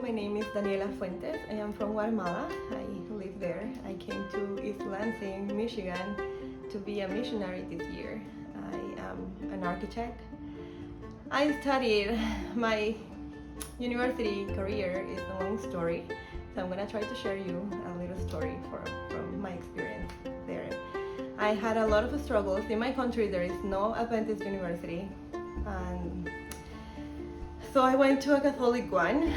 my name is Daniella. I am from Guatemala. I live there. I came to East Lansing, Michigan to be a missionary this year. I am an architect. I studied, my university career is a long story, so I'm going to try to share you a little story from my experience there. I had a lot of struggles. In my country there is no Adventist university, and so I went to a Catholic one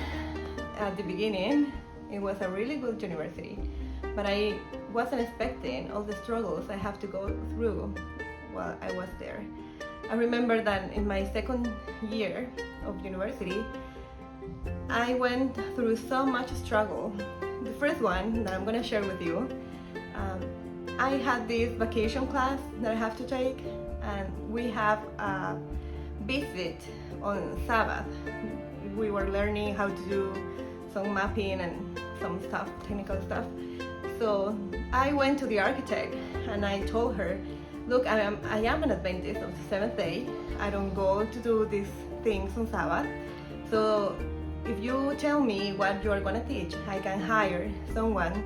at the beginning. It was a really good university, but I wasn't expecting all the struggles I have to go through while I was there. I remember that in my second year of university, I went through so much struggle. The first one that I'm going to share with you, I had this vacation class that I have to take, and we have a visit on Sabbath. We were learning how to do some mapping and some stuff, technical stuff. So I went to the architect and I told her, look, I am an Adventist of the Seventh Day. I don't go to do these things on Sabbath. So if you tell me what you are going to teach, I can hire someone,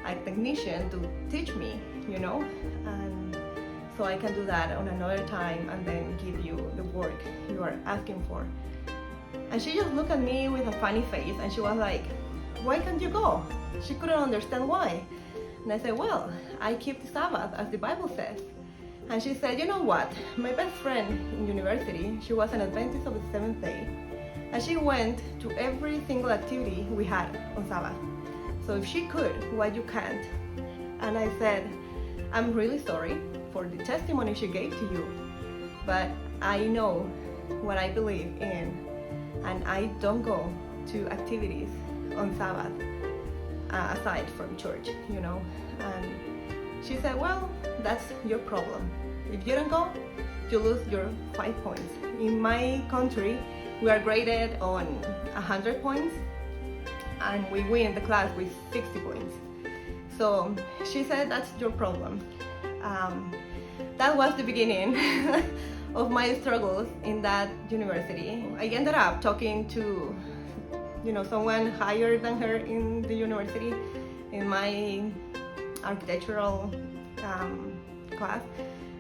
a technician, to teach me, and so I can do that on another time and then give you the work you are asking for. And she just looked at me with a funny face and she was like, why can't you go? She couldn't understand why. And I said, well, I keep the Sabbath as the Bible says. And she said, you know what, my best friend in university, she was an Adventist of the Seventh Day, and she went to every single activity we had on Sabbath. So if she could, why you can't? And I said, I'm really sorry for the testimony she gave to you, but I know what I believe in, and I don't go to activities on Sabbath aside from church, And she said, well, that's your problem. If you don't go, you lose your 5 points. In my country, we are graded on 100 points, and we win the class with 60 points. So she said, that's your problem. That was the beginning of my struggles in that university. I ended up talking to someone higher than her in the university in my architectural class,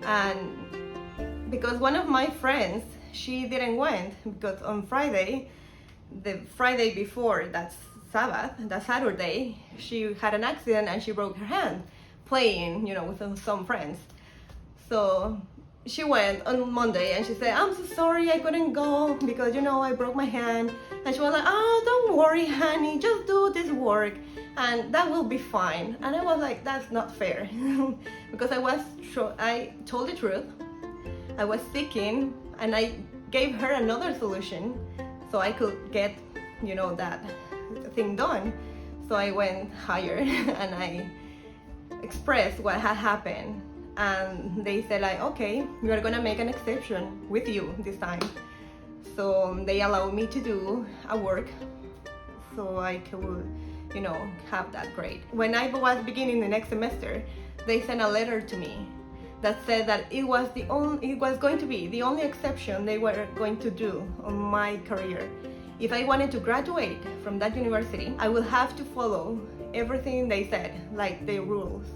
and because one of my friends, she didn't went because on Friday, the Friday before that Sabbath, that Saturday, she had an accident and she broke her hand playing, with some friends. So she went on Monday and she said, I'm so sorry I couldn't go because I broke my hand. And she was like, oh, don't worry, honey, just do this work and that will be fine. And I was like, that's not fair because I told the truth. I was seeking and I gave her another solution so I could get that thing done. So I went higher and I expressed what had happened, and they said like, okay, we are gonna make an exception with you this time. So they allowed me to do a work so I could have that grade. When I was beginning the next semester, they sent a letter to me that said that it was going to be the only exception they were going to do on my career. If I wanted to graduate from that university, I will have to follow everything they said, like the rules.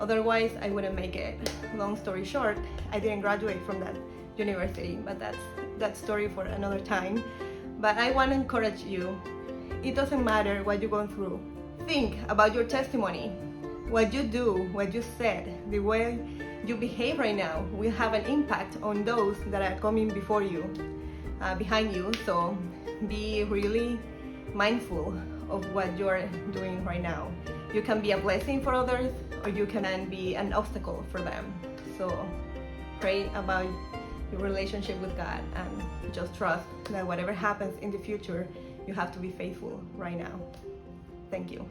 Otherwise, I wouldn't make it. Long story short, I didn't graduate from that university, but that's that story for another time. But I want to encourage you, it doesn't matter what you're going through. Think about your testimony. What you do, what you said, the way you behave right now will have an impact on those that are coming before you, behind you. So be really mindful of what you're doing right now. You can be a blessing for others, or you can be an obstacle for them. So pray about your relationship with God and just trust that whatever happens in the future, you have to be faithful right now. Thank you.